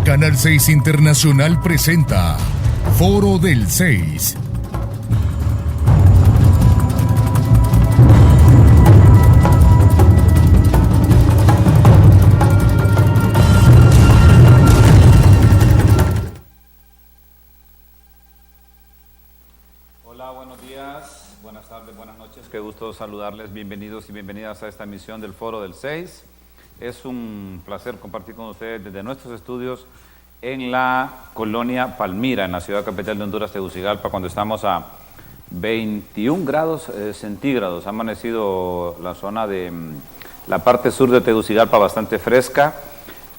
Canal 6 Internacional presenta Foro del 6. Hola, buenos días, buenas tardes, buenas noches. Qué gusto saludarles. Bienvenidos y bienvenidas a esta emisión del Foro del 6. Es un placer compartir con ustedes desde nuestros estudios en la colonia Palmira, en la ciudad capital de Honduras, Tegucigalpa, cuando estamos a 21 grados centígrados. Ha amanecido la zona de la parte sur de Tegucigalpa bastante fresca.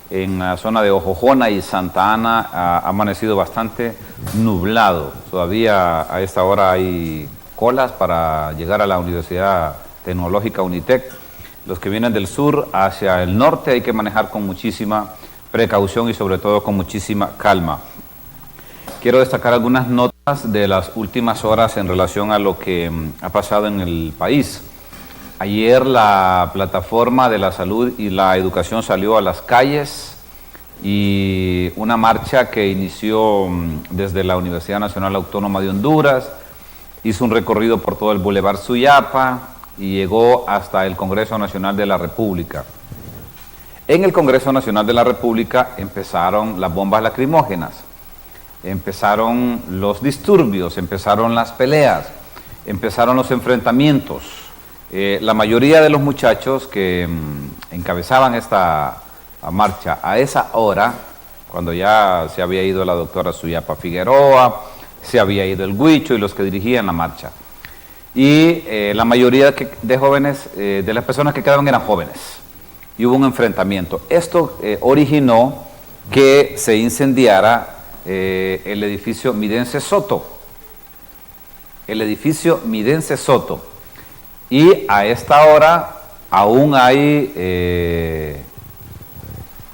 En la zona de Ojojona y Santa Ana ha amanecido bastante nublado. Todavía a esta hora hay colas para llegar a la Universidad Tecnológica Unitec. Los que vienen del sur hacia el norte hay que manejar con muchísima precaución y sobre todo con muchísima calma. Quiero destacar algunas notas de las últimas horas en relación a lo que ha pasado en el país. Ayer la plataforma de la salud y la educación salió a las calles y una marcha que inició desde la Universidad Nacional Autónoma de Honduras, hizo un recorrido por todo el Boulevard Suyapa y llegó hasta el Congreso Nacional de la República. En el Congreso Nacional de la República empezaron las bombas lacrimógenas, empezaron los disturbios, empezaron las peleas, empezaron los enfrentamientos. La mayoría de los muchachos que encabezaban esta marcha a esa hora, cuando ya se había ido la doctora Suyapa Figueroa, se había ido el Huicho y los que dirigían la marcha. Y la mayoría de jóvenes, de las personas que quedaban eran jóvenes. Y hubo un enfrentamiento. Esto originó que se incendiara el edificio Midense Soto. El edificio Midense Soto. Y a esta hora aún hay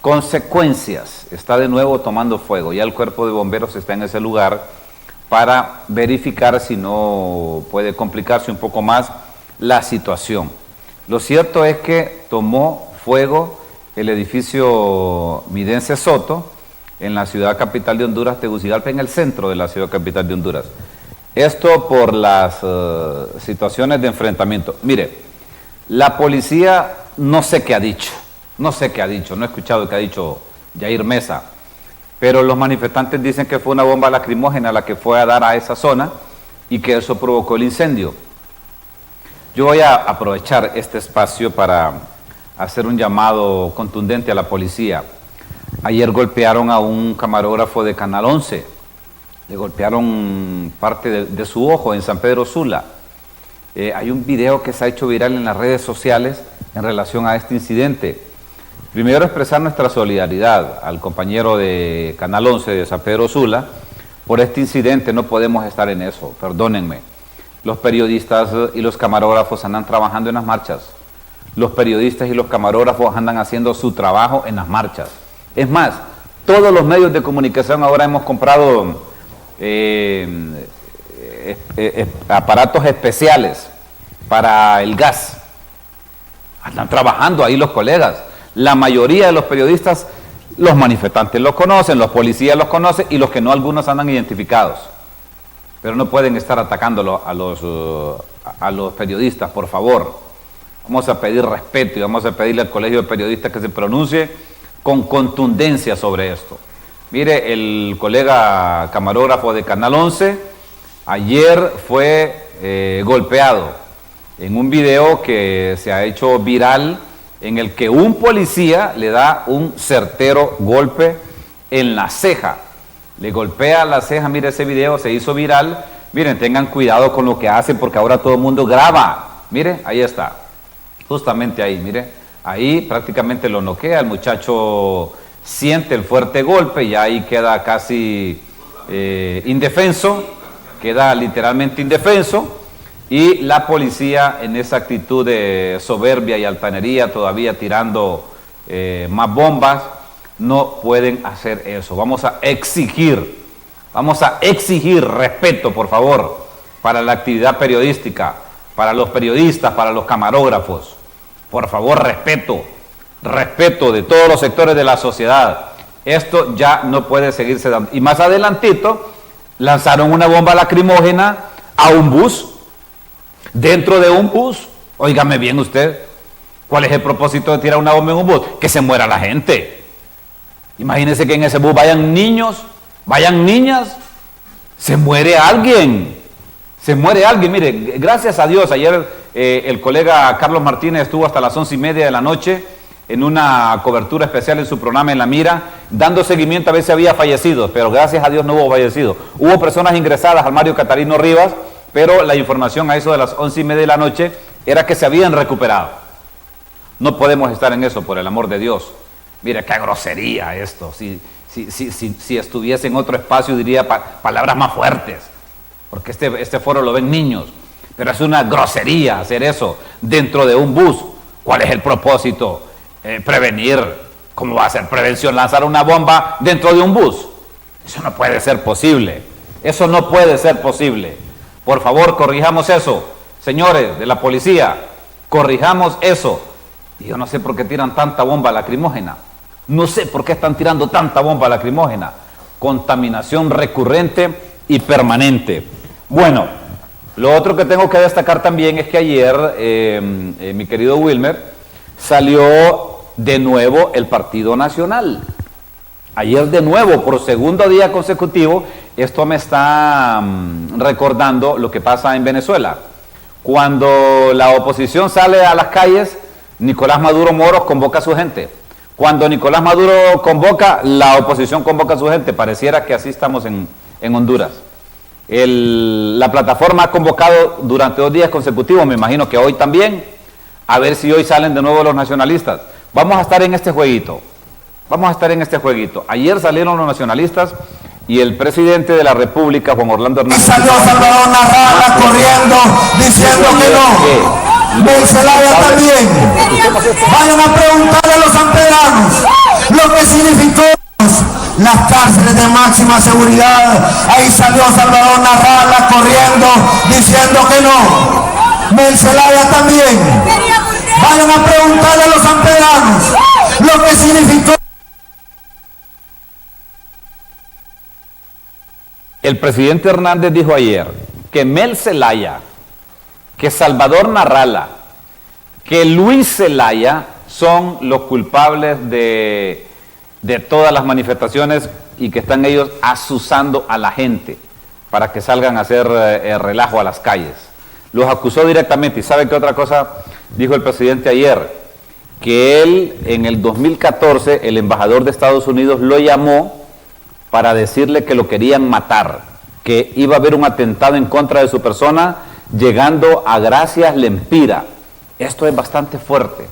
consecuencias, está de nuevo tomando fuego. Ya el cuerpo de bomberos está en ese lugar para verificar si no puede complicarse un poco más la situación. Lo cierto es que tomó fuego el edificio Midense Soto en la ciudad capital de Honduras, Tegucigalpa, en el centro de la ciudad capital de Honduras. Esto por las situaciones de enfrentamiento. Mire, la policía no sé qué ha dicho, no he escuchado qué ha dicho Yair Mesa, pero los manifestantes dicen que fue una bomba lacrimógena la que fue a dar a esa zona y que eso provocó el incendio. Yo voy a aprovechar este espacio para hacer un llamado contundente a la policía. Ayer golpearon a un camarógrafo de Canal 11. Le golpearon parte de su ojo en San Pedro Sula. Hay un video que se ha hecho viral en las redes sociales en relación a este incidente. Primero, expresar nuestra solidaridad al compañero de Canal 11 de San Pedro Sula por este incidente. No podemos estar en eso, perdónenme. Los periodistas y los camarógrafos andan trabajando en las marchas. Los periodistas y los camarógrafos andan haciendo su trabajo en las marchas. Es más, todos los medios de comunicación ahora hemos comprado aparatos especiales para el gas. Están trabajando ahí los colegas. La mayoría de los periodistas, los manifestantes los conocen, los policías los conocen y los que no, algunos andan identificados. Pero no pueden estar atacando a los periodistas, por favor. Vamos a pedir respeto y vamos a pedirle al Colegio de Periodistas que se pronuncie con contundencia sobre esto. Mire, el colega camarógrafo de Canal 11 ayer fue golpeado en un video que se ha hecho viral en el que un policía le da un certero golpe en la ceja. Le golpea la ceja, mire, ese video se hizo viral. Miren, tengan cuidado con lo que hacen porque ahora todo el mundo graba. Mire, ahí está, justamente ahí, mire, ahí prácticamente lo noquea, el muchacho siente el fuerte golpe y ahí queda casi indefenso, queda literalmente indefenso, y la policía en esa actitud de soberbia y altanería, todavía tirando más bombas, no pueden hacer eso. Vamos a exigir respeto, por favor, para la actividad periodística, para los periodistas, para los camarógrafos. Por favor, respeto de todos los sectores de la sociedad. Esto ya no puede seguirse dando. Y más adelantito lanzaron una bomba lacrimógena a un bus, dentro de un bus. Óigame bien usted, ¿cuál es el propósito de tirar una bomba en un bus? Que se muera la gente. Imagínense que en ese bus vayan niños, vayan niñas, se muere alguien. Se muere alguien. Mire, gracias a Dios, ayer el colega Carlos Martínez estuvo hasta las 11:30 de la noche en una cobertura especial en su programa En la Mira, dando seguimiento a ver si había fallecidos, pero gracias a Dios no hubo fallecidos. Hubo personas ingresadas al Mario Catarino Rivas, pero la información a eso de las 11:30 de la noche era que se habían recuperado. No podemos estar en eso, por el amor de Dios. Mire, qué grosería esto. Si estuviese en otro espacio diría palabras más fuertes, porque este foro lo ven niños, pero es una grosería hacer eso dentro de un bus. ¿Cuál es el propósito? Prevenir. ¿Cómo va a ser prevención lanzar una bomba dentro de un bus? Eso no puede ser posible. Eso no puede ser posible. Por favor, corrijamos eso. Señores de la policía, corrijamos eso. Y yo no sé por qué tiran tanta bomba lacrimógena. No sé por qué están tirando tanta bomba lacrimógena. Contaminación recurrente y permanente. Bueno, lo otro que tengo que destacar también es que ayer, mi querido Wilmer, salió de nuevo el Partido Nacional. Ayer de nuevo, por segundo día consecutivo. Esto me está recordando lo que pasa en Venezuela. Cuando la oposición sale a las calles, Nicolás Maduro Moros convoca a su gente. Cuando Nicolás Maduro convoca, la oposición convoca a su gente. Pareciera que así estamos en Honduras. La plataforma ha convocado durante 2 días consecutivos, me imagino que hoy también, a ver si hoy salen de nuevo los nacionalistas. Vamos a estar en este jueguito. Vamos a estar en este jueguito. Ayer salieron los nacionalistas y el presidente de la República, Juan Orlando Hernández. Y salió Salvador Narrala corriendo, diciendo que no. Del Zelaya también. Vayan a preguntarle a los sanpedranos lo que significó las cárceles de máxima seguridad. Ahí salió Salvador Narrala corriendo, diciendo que no. Del Zelaya también. Vayan a preguntarle a los sanpedranos lo que significó. El presidente Hernández dijo ayer que Mel Zelaya, que Salvador Narrala, que Luis Zelaya son los culpables de todas las manifestaciones y que están ellos asusando a la gente para que salgan a hacer relajo a las calles. Los acusó directamente. ¿Y sabe qué otra cosa dijo el presidente ayer? Que él, en el 2014, el embajador de Estados Unidos lo llamó para decirle que lo querían matar, que iba a haber un atentado en contra de su persona, llegando a Gracias Lempira. Esto es bastante fuerte,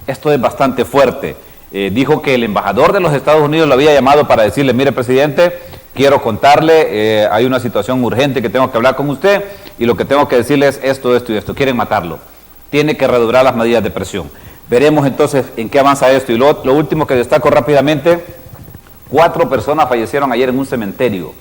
esto es bastante fuerte. Dijo que el embajador de los Estados Unidos lo había llamado para decirle: mire, presidente, quiero contarle, hay una situación urgente que tengo que hablar con usted, y lo que tengo que decirle es esto, esto y esto. Quieren matarlo, tiene que redoblar las medidas de presión. Veremos entonces en qué avanza esto. Y lo último que destaco rápidamente: 4 personas fallecieron ayer en un cementerio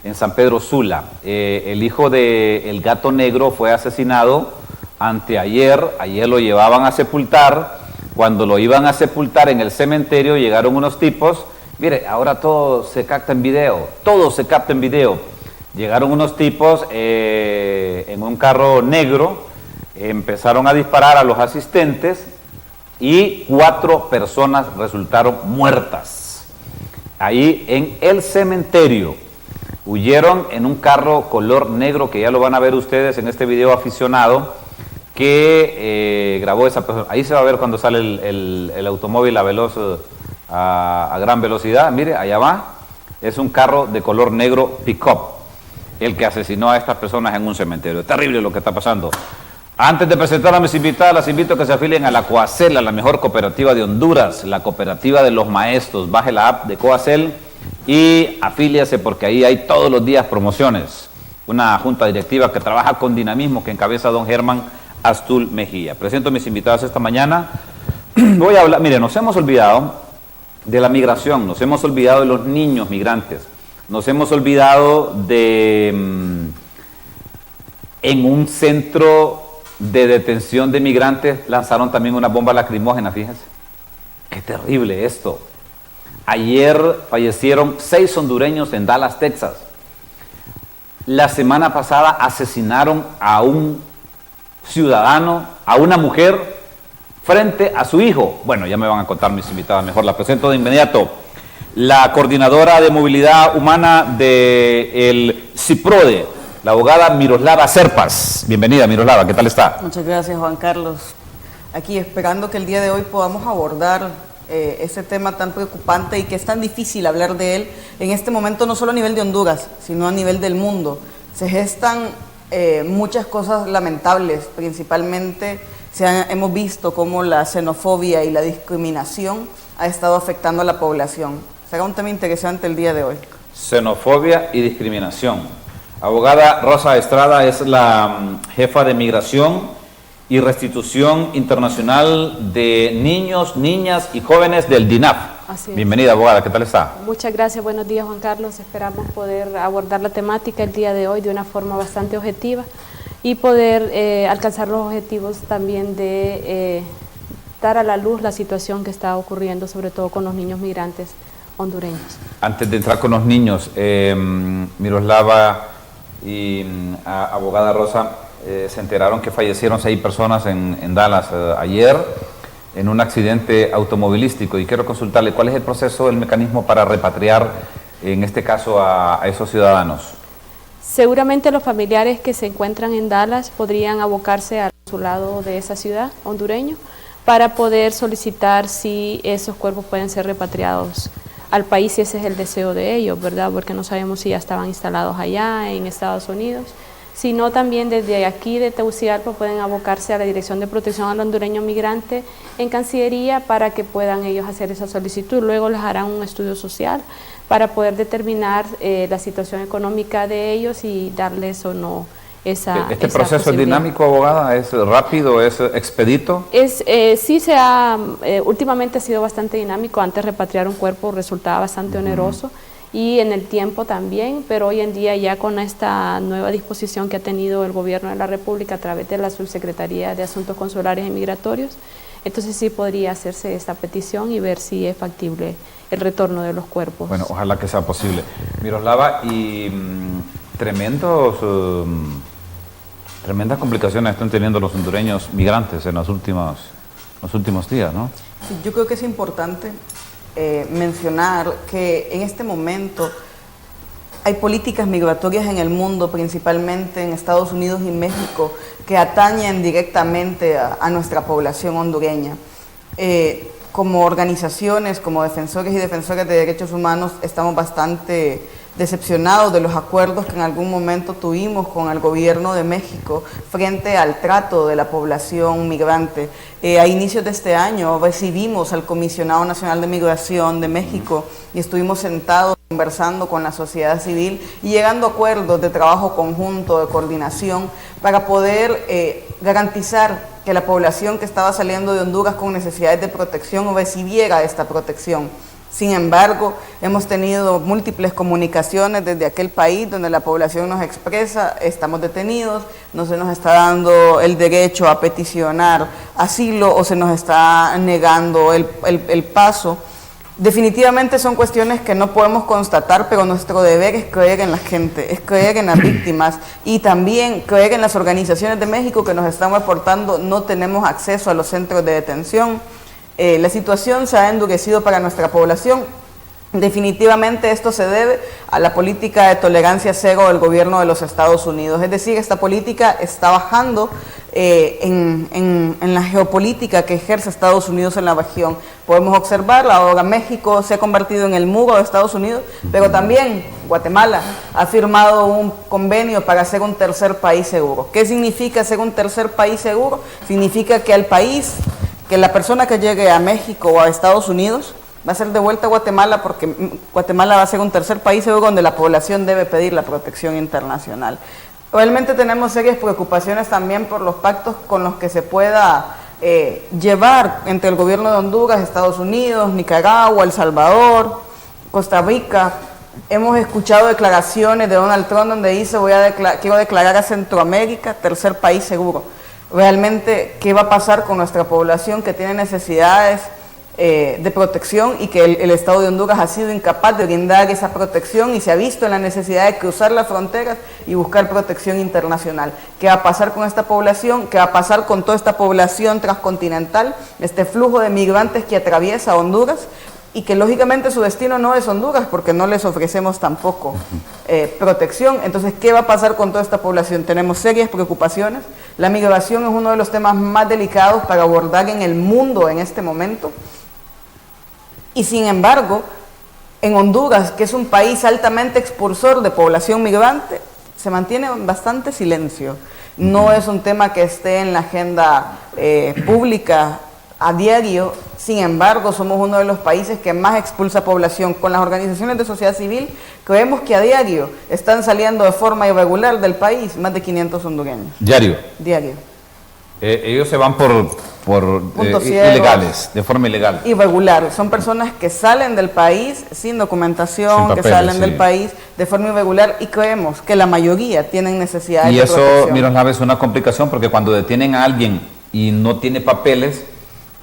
en San Pedro Sula. El hijo del Gato Negro fue asesinado anteayer. Ayer lo llevaban a sepultar. Cuando lo iban a sepultar en el cementerio, llegaron unos tipos. Mire, ahora todo se capta en video, todo se capta en video. Llegaron unos tipos en un carro negro, empezaron a disparar a los asistentes y 4 personas resultaron muertas. Ahí en el cementerio. Huyeron en un carro color negro, que ya lo van a ver ustedes en este video aficionado que grabó esa persona. Ahí se va a ver cuando sale el automóvil a gran velocidad. Mire, allá va. Es un carro de color negro pick-up, el que asesinó a estas personas en un cementerio. Terrible lo que está pasando. Antes de presentar a mis invitadas, las invito a que se afilien a la Coacel, a la mejor cooperativa de Honduras, la cooperativa de los maestros. Baje la app de Coacel y afíliase, porque ahí hay todos los días promociones. Una junta directiva que trabaja con dinamismo, que encabeza don Germán Astul Mejía. Presento a mis invitados esta mañana. Voy a hablar, mire, nos hemos olvidado de la migración, nos hemos olvidado de los niños migrantes, nos hemos olvidado de en un centro de detención de migrantes lanzaron también una bomba lacrimógena, fíjense. Qué terrible esto. Ayer fallecieron 6 hondureños en Dallas, Texas. La semana pasada asesinaron a un ciudadano, a una mujer, frente a su hijo. Bueno, ya me van a contar mis invitadas, mejor la presento de inmediato. La coordinadora de movilidad humana del CIPRODE, la abogada Miroslava Serpas. Bienvenida, Miroslava, ¿qué tal está? Muchas gracias, Juan Carlos. Aquí esperando que el día de hoy podamos abordar ese tema tan preocupante y que es tan difícil hablar de él en este momento, no solo a nivel de Honduras, sino a nivel del mundo. Se gestan muchas cosas lamentables, principalmente hemos visto cómo la xenofobia y la discriminación ha estado afectando a la población. Será un tema interesante el día de hoy. Xenofobia y discriminación. Abogada Rosa Estrada es la jefa de Migración y Restitución Internacional de Niños, Niñas y Jóvenes del DINAF. Así es. Bienvenida, abogada, ¿qué tal está? Muchas gracias, buenos días, Juan Carlos. Esperamos poder abordar la temática el día de hoy de una forma bastante objetiva y poder alcanzar los objetivos también de dar a la luz la situación que está ocurriendo, sobre todo con los niños migrantes hondureños. Antes de entrar con los niños, Miroslava y abogada Rosa, se enteraron que fallecieron 6 personas en Dallas ayer en un accidente automovilístico, y quiero consultarle cuál es el proceso, el mecanismo para repatriar, en este caso, a esos ciudadanos. Seguramente los familiares que se encuentran en Dallas podrían abocarse al consulado de esa ciudad hondureño para poder solicitar si esos cuerpos pueden ser repatriados al país, si ese es el deseo de ellos, ¿verdad? Porque no sabemos si ya estaban instalados allá en Estados Unidos, sino también desde aquí de Tegucigalpa pueden abocarse a la Dirección de Protección al Hondureño Migrante en Cancillería para que puedan ellos hacer esa solicitud. Luego les harán un estudio social para poder determinar la situación económica de ellos y darles o no esa proceso es dinámico, abogada, es rápido, es expedito. Sí, últimamente ha sido bastante dinámico. Antes repatriar un cuerpo resultaba bastante oneroso y en el tiempo también, pero hoy en día ya con esta nueva disposición que ha tenido el Gobierno de la República a través de la Subsecretaría de Asuntos Consulares y Migratorios, entonces sí podría hacerse esta petición y ver si es factible el retorno de los cuerpos. Bueno, ojalá que sea posible. Miroslava, y tremendas complicaciones están teniendo los hondureños migrantes en los últimos días, ¿no? Sí, yo creo que es importante mencionar que en este momento hay políticas migratorias en el mundo, principalmente en Estados Unidos y México, que atañen directamente a nuestra población hondureña. Como organizaciones, como defensores y defensoras de derechos humanos, estamos bastante decepcionados de los acuerdos que en algún momento tuvimos con el gobierno de México frente al trato de la población migrante. A inicios de este año recibimos al Comisionado Nacional de Migración de México y estuvimos sentados conversando con la sociedad civil y llegando a acuerdos de trabajo conjunto, de coordinación, para poder garantizar que la población que estaba saliendo de Honduras con necesidades de protección recibiera esta protección. Sin embargo, hemos tenido múltiples comunicaciones desde aquel país donde la población nos expresa: estamos detenidos, no se nos está dando el derecho a peticionar asilo o se nos está negando el paso. Definitivamente son cuestiones que no podemos constatar, pero nuestro deber es creer en la gente, es creer en las víctimas y también creer en las organizaciones de México que nos están reportando no tenemos acceso a los centros de detención. La situación se ha endurecido para nuestra población. Definitivamente esto se debe a la política de tolerancia cero del gobierno de los Estados Unidos. Es decir, esta política está bajando en la geopolítica que ejerce Estados Unidos en la región. Podemos observarla, ahora México se ha convertido en el muro de Estados Unidos, pero también Guatemala ha firmado un convenio para ser un tercer país seguro. ¿Qué significa ser un tercer país seguro? Significa que la persona que llegue a México o a Estados Unidos va a ser devuelta a Guatemala, porque Guatemala va a ser un tercer país seguro donde la población debe pedir la protección internacional. Realmente tenemos serias preocupaciones también por los pactos con los que se pueda llevar entre el gobierno de Honduras, Estados Unidos, Nicaragua, El Salvador, Costa Rica. Hemos escuchado declaraciones de Donald Trump donde dice: quiero declarar a Centroamérica tercer país seguro. Realmente, ¿qué va a pasar con nuestra población que tiene necesidades de protección y que el Estado de Honduras ha sido incapaz de brindar esa protección y se ha visto en la necesidad de cruzar las fronteras y buscar protección internacional. ¿Qué va a pasar con esta población? ¿Qué va a pasar con toda esta población transcontinental? Este flujo de migrantes que atraviesa Honduras y que lógicamente su destino no es Honduras porque no les ofrecemos tampoco protección. Entonces, ¿qué va a pasar con toda esta población? Tenemos serias preocupaciones. La migración es uno de los temas más delicados para abordar en el mundo en este momento. Y sin embargo, en Honduras, que es un país altamente expulsor de población migrante, se mantiene bastante silencio. No es un tema que esté en la agenda pública a diario. Sin embargo, somos uno de los países que más expulsa población. Con las organizaciones de sociedad civil, creemos que a diario están saliendo de forma irregular del país más de 500 hondureños. ¿Diario? Diario. Ellos se van por ilegales, de forma ilegal. Irregular. Son personas que salen del país sin documentación, sin papeles, que salen del país de forma irregular y creemos que la mayoría tienen necesidad de protección. Y eso, Miroslava, es una complicación porque cuando detienen a alguien y no tiene papeles,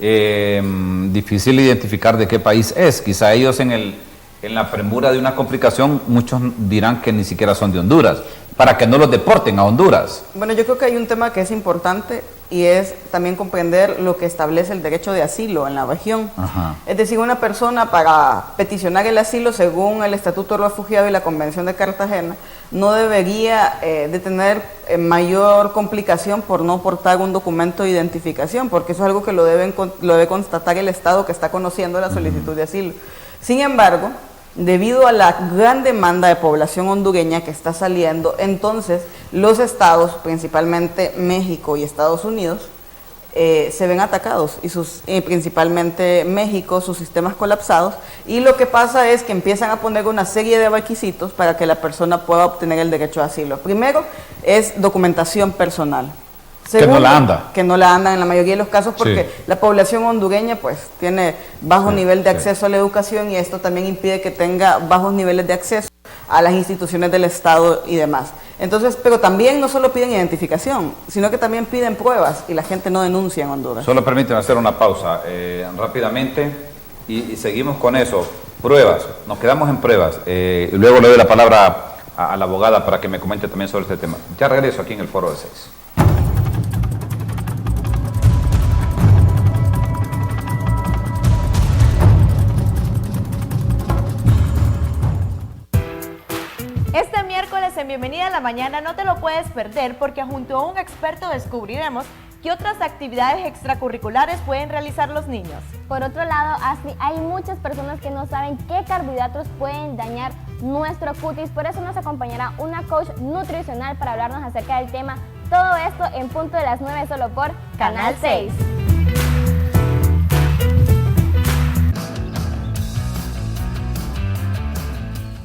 difícil identificar de qué país es. Quizá ellos en la premura de una complicación, muchos dirán que ni siquiera son de Honduras, para que no los deporten a Honduras. Bueno, yo creo que hay un tema que es importante y es también comprender lo que establece el derecho de asilo en la región. Ajá. Es decir, una persona para peticionar el asilo según el Estatuto de Refugiado y la Convención de Cartagena no debería de tener mayor complicación por no portar un documento de identificación, porque eso es algo que lo debe constatar el Estado que está conociendo la solicitud de asilo. Sin embargo, debido a la gran demanda de población hondureña que está saliendo, entonces los estados, principalmente México y Estados Unidos, se ven atacados, y principalmente México, sus sistemas colapsados, y lo que pasa es que empiezan a poner una serie de requisitos para que la persona pueda obtener el derecho a asilo. Primero es documentación personal. Segundo, que no la anda. Que no la andan en la mayoría de los casos porque sí, la población hondureña pues tiene bajo nivel de acceso a la educación y esto también impide que tenga bajos niveles de acceso a las instituciones del Estado y demás. Entonces, pero también no solo piden identificación, sino que también piden pruebas y la gente no denuncia en Honduras. Solo permíteme hacer una pausa rápidamente y seguimos con eso. Pruebas, nos quedamos en pruebas. Y luego le doy la palabra a la abogada para que me comente también sobre este tema. Ya regreso aquí en el Foro de 6. Este miércoles en Bienvenida a la Mañana no te lo puedes perder porque junto a un experto descubriremos qué otras actividades extracurriculares pueden realizar los niños. Por otro lado, Astrid, hay muchas personas que no saben qué carbohidratos pueden dañar nuestro cutis, por eso nos acompañará una coach nutricional para hablarnos acerca del tema. Todo esto en punto de las 9 solo por Canal 6.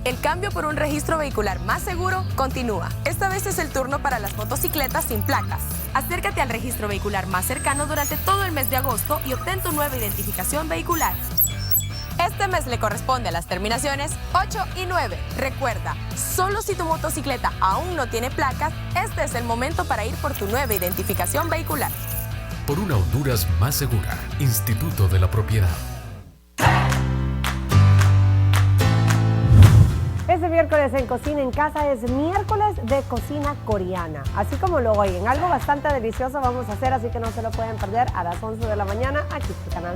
El cambio por un registro vehicular más seguro continúa. Esta vez es el turno para las motocicletas sin placas. Acércate al registro vehicular más cercano durante todo el mes de agosto y obtén tu nueva identificación vehicular. Este mes le corresponde a las terminaciones 8 y 9. Recuerda, solo si tu motocicleta aún no tiene placas, este es el momento para ir por tu nueva identificación vehicular. Por una Honduras más segura, Instituto de la Propiedad. Este miércoles en Cocina en Casa es miércoles de cocina coreana. Así como lo oyen, algo bastante delicioso vamos a hacer, así que no se lo pueden perder a las 11 de la mañana aquí por Canal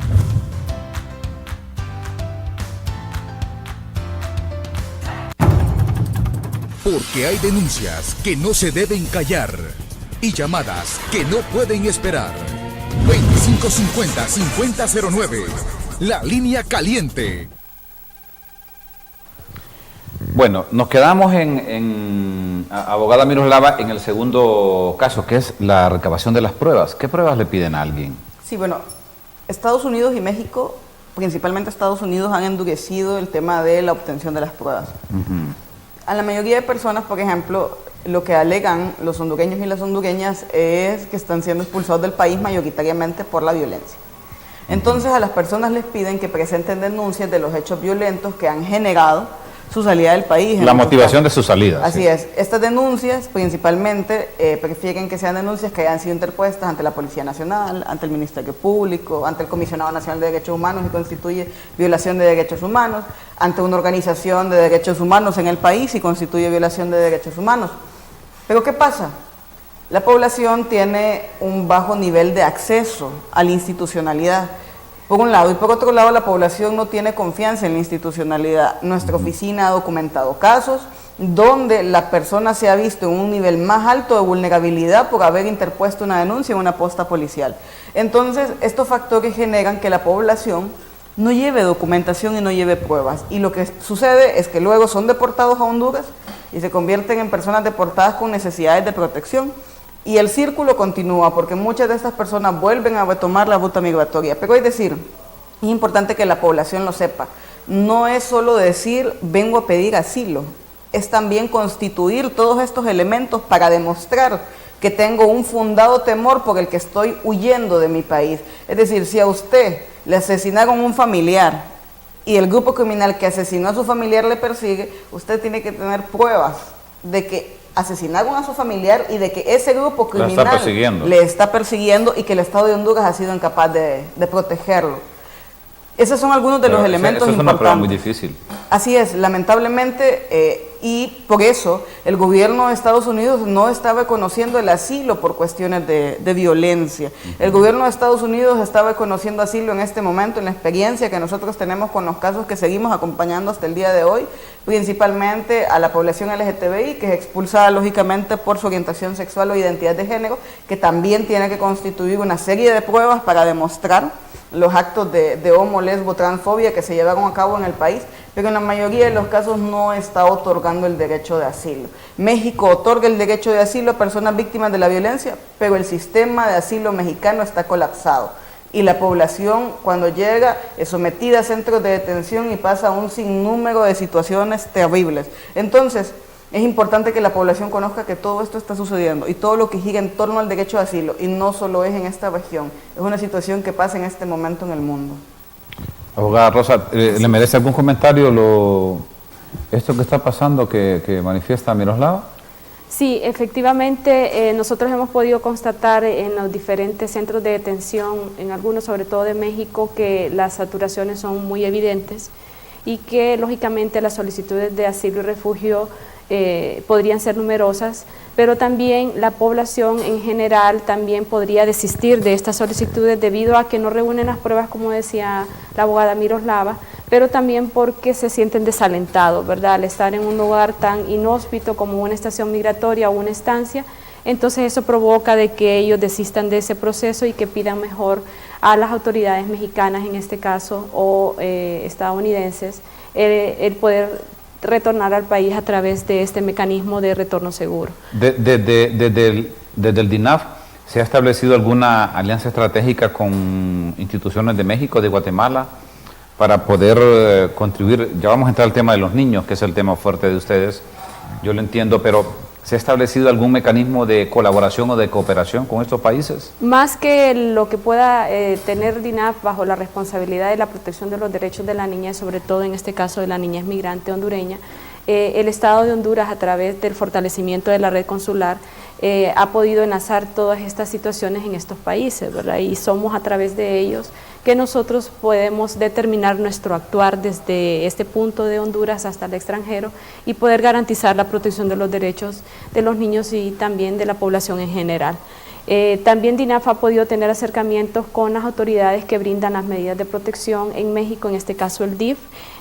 6. Porque hay denuncias que no se deben callar y llamadas que no pueden esperar. 2550-5009, la línea caliente. Bueno, nos quedamos abogada Miroslava, en el segundo caso, que es la recabación de las pruebas. ¿Qué pruebas le piden a alguien? Sí, bueno, Estados Unidos y México, principalmente Estados Unidos, han endurecido el tema de la obtención de las pruebas. A la mayoría de personas, por ejemplo, lo que alegan los hondureños y las hondureñas es que están siendo expulsados del país mayoritariamente por la violencia. Entonces a las personas les piden que presenten denuncias de los hechos violentos que han generado su salida del país. La motivación de su salida. Así sí. es. Estas denuncias principalmente prefieren que sean denuncias que hayan sido interpuestas ante la Policía Nacional, ante el Ministerio Público, ante el Comisionado Nacional de Derechos Humanos y constituye violación de derechos humanos, ante una organización de derechos humanos en el país y constituye violación de derechos humanos. Pero ¿qué pasa? La población tiene un bajo nivel de acceso a la institucionalidad, por un lado, y por otro lado la población no tiene confianza en la institucionalidad. Nuestra oficina ha documentado casos donde la persona se ha visto en un nivel más alto de vulnerabilidad por haber interpuesto una denuncia en una posta policial. Entonces, estos factores generan que la población no lleve documentación y no lleve pruebas. Y lo que sucede es que luego son deportados a Honduras y se convierten en personas deportadas con necesidades de protección. Y el círculo continúa porque muchas de estas personas vuelven a retomar la ruta migratoria. Pero es decir, es importante que la población lo sepa. No es solo decir, vengo a pedir asilo. Es también constituir todos estos elementos para demostrar que tengo un fundado temor por el que estoy huyendo de mi país. Es decir, si a usted le asesinaron un familiar y el grupo criminal que asesinó a su familiar le persigue, usted tiene que tener pruebas de que asesinaron a su familiar y de que ese grupo criminal le está persiguiendo y que el Estado de Honduras ha sido incapaz de protegerlo. Esos son algunos de los elementos importantes. Eso es una prueba muy difícil. Así es, lamentablemente, y por eso el gobierno de Estados Unidos no está reconociendo el asilo por cuestiones de violencia. El gobierno de Estados Unidos está reconociendo asilo en este momento, en la experiencia que nosotros tenemos con los casos que seguimos acompañando hasta el día de hoy, principalmente a la población LGTBI, que es expulsada lógicamente por su orientación sexual o identidad de género, que también tiene que constituir una serie de pruebas para demostrar los actos de homo, lesbo, transfobia que se llevaron a cabo en el país, pero en la mayoría de los casos no está otorgando el derecho de asilo. México otorga el derecho de asilo a personas víctimas de la violencia, pero el sistema de asilo mexicano está colapsado y la población cuando llega es sometida a centros de detención y pasa un sinnúmero de situaciones terribles. Entonces, es importante que la población conozca que todo esto está sucediendo y todo lo que gira en torno al derecho de asilo, y no solo es en esta región, es una situación que pasa en este momento en el mundo. Abogada Rosa, ¿le merece algún comentario esto que está pasando que manifiesta Miroslava? Sí, efectivamente, nosotros hemos podido constatar en los diferentes centros de detención, en algunos sobre todo de México, que las saturaciones son muy evidentes y que lógicamente las solicitudes de asilo y refugio podrían ser numerosas, pero también la población en general también podría desistir de estas solicitudes debido a que no reúnen las pruebas, como decía la abogada Miroslava, pero también porque se sienten desalentados, ¿verdad? Al estar en un lugar tan inhóspito como una estación migratoria o una estancia, entonces eso provoca de que ellos desistan de ese proceso y que pidan mejor a las autoridades mexicanas, en este caso, o estadounidenses, el poder retornar al país a través de este mecanismo de retorno seguro. Desde el DINAF, ¿se ha establecido alguna alianza estratégica con instituciones de México, de Guatemala, para poder contribuir? Ya vamos a entrar al tema de los niños, que es el tema fuerte de ustedes, yo lo entiendo, pero ¿se ha establecido algún mecanismo de colaboración o de cooperación con estos países? Más que lo que pueda tener DINAF bajo la responsabilidad de la protección de los derechos de la niñez, sobre todo en este caso de la niñez migrante hondureña, el Estado de Honduras, a través del fortalecimiento de la red consular, ha podido enlazar todas estas situaciones en estos países, ¿verdad? Y somos a través de ellos que nosotros podemos determinar nuestro actuar desde este punto de Honduras hasta el extranjero y poder garantizar la protección de los derechos de los niños y también de la población en general. También DINAF ha podido tener acercamientos con las autoridades que brindan las medidas de protección en México, en este caso el DIF,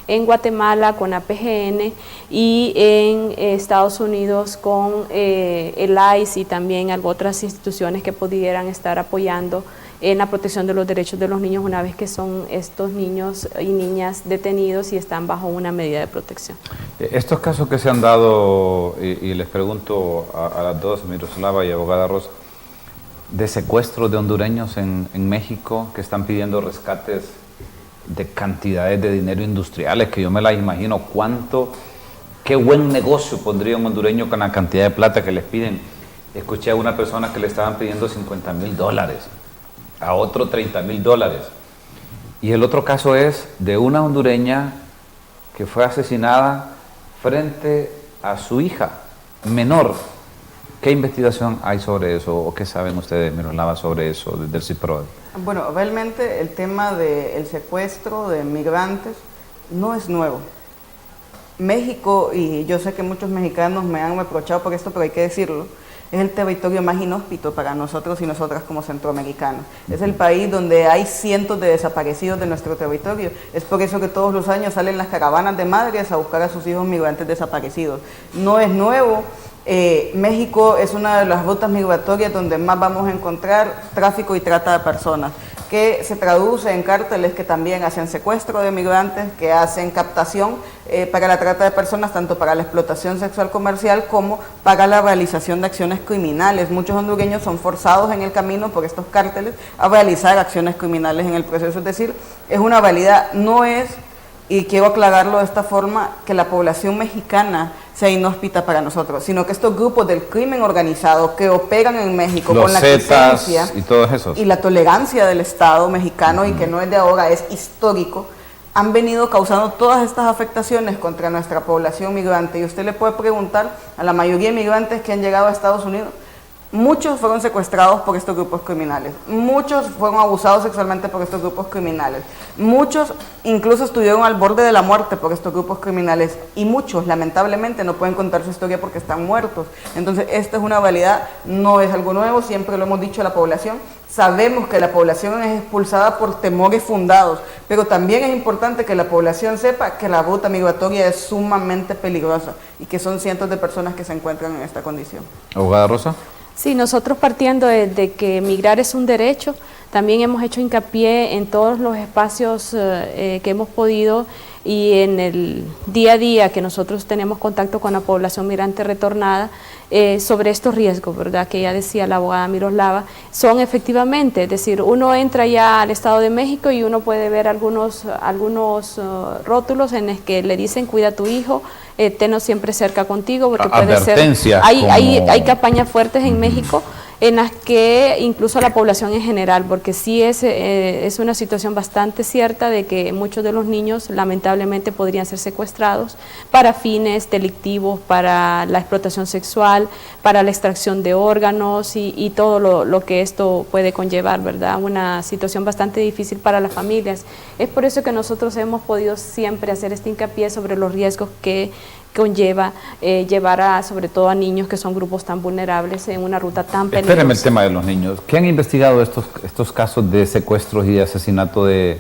en Guatemala con APGN y en Estados Unidos con el ICE y también otras instituciones que pudieran estar apoyando en la protección de los derechos de los niños una vez que son estos niños y niñas detenidos y están bajo una medida de protección. Estos casos que se han dado, y les pregunto a las dos, Miroslava y abogada Rosa, de secuestros de hondureños en México que están pidiendo rescates de cantidades de dinero industriales, que yo me las imagino qué buen negocio pondría un hondureño con la cantidad de plata que les piden. Escuché a una persona que le estaban pidiendo $50,000, a otro $30,000. Y el otro caso es de una hondureña que fue asesinada frente a su hija menor. ¿Qué investigación hay sobre eso o qué saben ustedes, Miroslava, sobre eso desde el CIPRODE? Bueno, realmente el tema del secuestro de migrantes no es nuevo. México, y yo sé que muchos mexicanos me han reprochado por esto, pero hay que decirlo, es el territorio más inhóspito para nosotros y nosotras como centroamericanos. Es el país donde hay cientos de desaparecidos de nuestro territorio. Es por eso que todos los años salen las caravanas de madres a buscar a sus hijos migrantes desaparecidos. No es nuevo. México es una de las rutas migratorias donde más vamos a encontrar tráfico y trata de personas, que se traduce en cárteles que también hacen secuestro de migrantes, que hacen captación para la trata de personas, tanto para la explotación sexual comercial como para la realización de acciones criminales. Muchos hondureños son forzados en el camino por estos cárteles a realizar acciones criminales en el proceso. Es decir, es una realidad, no es, y quiero aclararlo de esta forma, que la población mexicana sea inhóspita para nosotros, sino que estos grupos del crimen organizado que operan en México los con la Zetas presencia y todos esos, y la tolerancia del Estado mexicano, y que no es de ahora, es histórico, han venido causando todas estas afectaciones contra nuestra población migrante. Y usted le puede preguntar a la mayoría de migrantes que han llegado a Estados Unidos, muchos fueron secuestrados por estos grupos criminales, muchos fueron abusados sexualmente por estos grupos criminales, muchos incluso estuvieron al borde de la muerte por estos grupos criminales, y muchos lamentablemente no pueden contar su historia porque están muertos. Entonces esta es una realidad, no es algo nuevo, siempre lo hemos dicho a la población. Sabemos que la población es expulsada por temores fundados, pero también es importante que la población sepa que la ruta migratoria es sumamente peligrosa y que son cientos de personas que se encuentran en esta condición. Abogada Rosa. Sí, nosotros partiendo de que migrar es un derecho, también hemos hecho hincapié en todos los espacios que hemos podido, y en el día a día que nosotros tenemos contacto con la población migrante retornada, sobre estos riesgos, ¿verdad?, que ya decía la abogada Miroslava, son efectivamente, es decir, uno entra ya al Estado de México y uno puede ver algunos rótulos en los que le dicen cuida a tu hijo, tenlo siempre cerca contigo, porque puede ser, hay campañas fuertes en México en las que incluso la población en general, porque sí es una situación bastante cierta de que muchos de los niños lamentablemente podrían ser secuestrados para fines delictivos, para la explotación sexual, para la extracción de órganos y todo lo que esto puede conllevar, ¿verdad? Una situación bastante difícil para las familias. Es por eso que nosotros hemos podido siempre hacer este hincapié sobre los riesgos que conlleva llevar sobre todo a niños que son grupos tan vulnerables en una ruta tan peligrosa. Espérenme el tema de los niños. ¿Qué han investigado estos casos de secuestros y de asesinato de